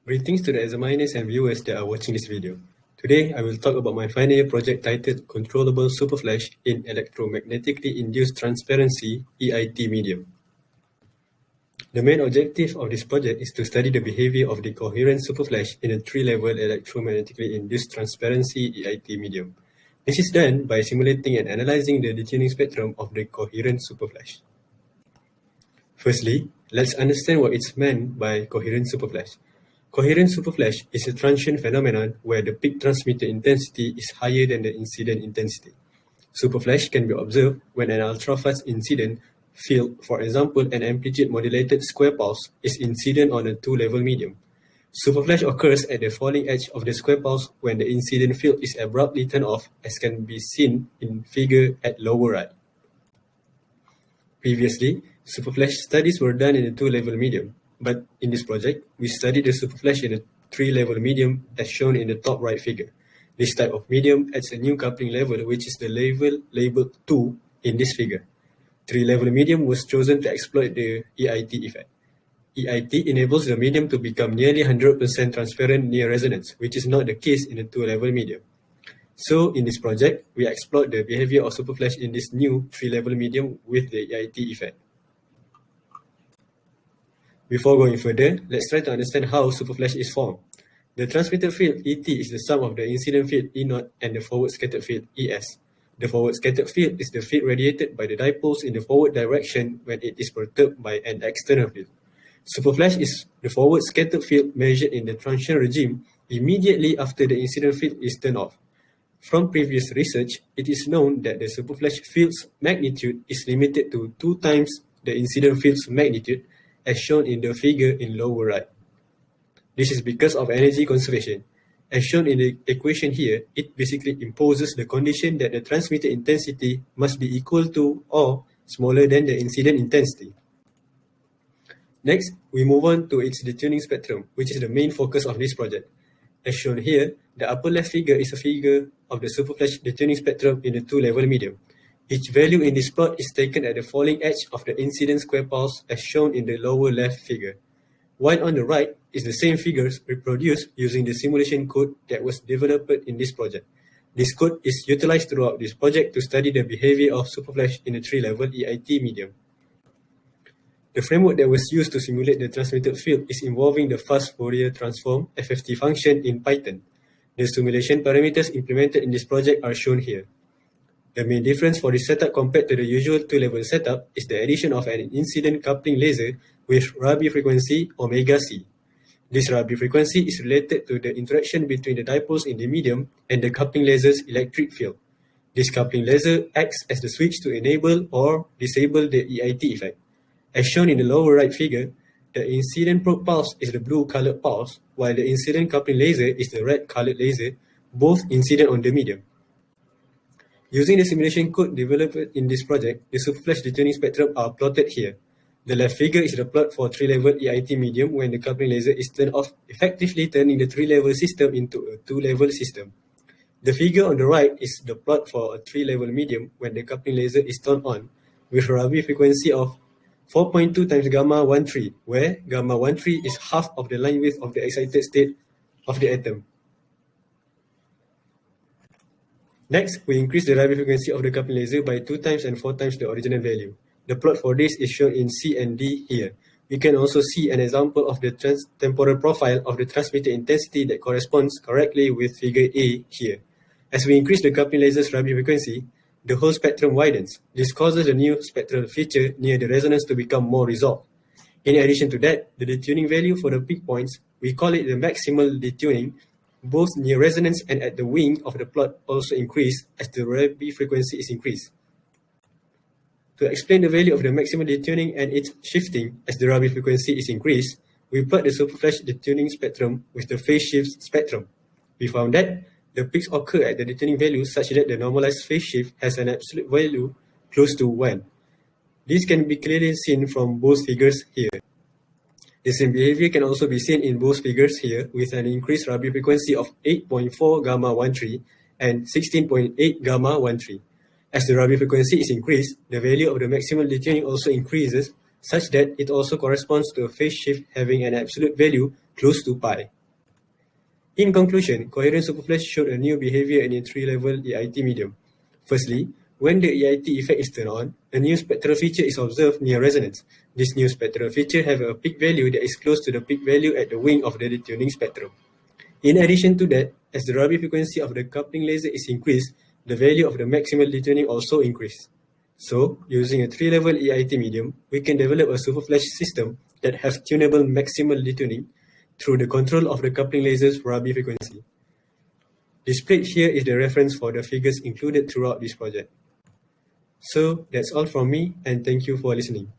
Greetings to the examiners and viewers that are watching this video. Today, I will talk about my final year project titled Controllable Superflash in Electromagnetically Induced Transparency EIT medium. The main objective of this project is to study the behavior of the coherent superflash in a 3-level electromagnetically induced transparency EIT medium. This is done by simulating and analyzing the detuning spectrum of the coherent superflash. Firstly, let's understand what is meant by coherent superflash. Coherent superflash is a transient phenomenon where the peak transmitted intensity is higher than the incident intensity. Superflash can be observed when an ultrafast incident field, for example an amplitude-modulated square pulse, is incident on a 2-level medium. Superflash occurs at the falling edge of the square pulse when the incident field is abruptly turned off, as can be seen in figure at lower right. Previously, superflash studies were done in a 2-level medium, but in this project, we studied the superflash in a 3-level medium as shown in the top right figure. This type of medium adds a new coupling level, which is the level labeled 2 in this figure. 3-level medium was chosen to exploit the EIT effect. EIT enables the medium to become nearly 100% transparent near resonance, which is not the case in a 2-level medium. So in this project, we explored the behavior of superflash in this new 3-level medium with the EIT effect. Before going further, let's try to understand how superflash is formed. The transmitted field ET is the sum of the incident field E0 and the forward scattered field ES. The forward scattered field is the field radiated by the dipoles in the forward direction when it is perturbed by an external field. Superflash is the forward scattered field measured in the transient regime immediately after the incident field is turned off. From previous research, it is known that the superflash field's magnitude is limited to 2 times the incident field's magnitude, as shown in the figure in lower right. This is because of energy conservation. As shown in the equation here, it basically imposes the condition that the transmitted intensity must be equal to or smaller than the incident intensity. Next, we move on to its detuning spectrum, which is the main focus of this project. As shown here, the upper left figure is a figure of the superflash detuning spectrum in a 2-level medium. Each value in this plot is taken at the falling edge of the incident square pulse as shown in the lower left figure. While on the right is the same figures reproduced using the simulation code that was developed in this project. This code is utilized throughout this project to study the behavior of superflash in a 3-level EIT medium. The framework that was used to simulate the transmitted field is involving the fast Fourier transform FFT function in Python. The simulation parameters implemented in this project are shown here. The main difference for this setup compared to the usual 2-level setup is the addition of an incident coupling laser with Rabi frequency omega c. This Rabi frequency is related to the interaction between the dipoles in the medium and the coupling laser's electric field. This coupling laser acts as the switch to enable or disable the EIT effect. As shown in the lower right figure, the incident probe pulse is the blue-colored pulse, while the incident coupling laser is the red-colored laser, both incident on the medium. Using the simulation code developed in this project, the superflash detuning spectrum are plotted here. The left figure is the plot for 3-level EIT medium when the coupling laser is turned off, effectively turning the 3-level system into a 2-level system. The figure on the right is the plot for a 3-level medium when the coupling laser is turned on, with a Rabi frequency of 4.2 times gamma 13, where gamma 13 is half of the line width of the excited state of the atom. Next, we increase the Rabi frequency of the coupling laser by 2 times and 4 times the original value. The plot for this is shown in C and D here. We can also see an example of the temporal profile of the transmitted intensity that corresponds correctly with figure A here. As we increase the coupling laser's Rabi frequency, the whole spectrum widens. This causes the new spectral feature near the resonance to become more resolved. In addition to that, the detuning value for the peak points, we call it the maximal detuning, both near resonance and at the wing of the plot also increase as the Rabi frequency is increased. To explain the value of the maximal detuning and its shifting as the Rabi frequency is increased, we plot the superflash detuning spectrum with the phase shift spectrum. We found that the peaks occur at the detuning value such that the normalized phase shift has an absolute value close to 1. This can be clearly seen from both figures here. The same behavior can also be seen in both figures here with an increased Rabi frequency of 8.4 gamma 13 and 16.8 gamma 13. As the Rabi frequency is increased, the value of the maximal detuning also increases such that it also corresponds to a phase shift having an absolute value close to pi. In conclusion, coherent superflash showed a new behavior in a 3-level EIT medium. Firstly, when the EIT effect is turned on, a new spectral feature is observed near resonance. This new spectral feature has a peak value that is close to the peak value at the wing of the detuning spectrum. In addition to that, as the Rabi frequency of the coupling laser is increased, the value of the maximal detuning also increased. So, using a 3-level EIT medium, we can develop a superflash system that has tunable maximal detuning through the control of the coupling laser's Rabi frequency. Displayed here is the reference for the figures included throughout this project. So, that's all from me, and thank you for listening.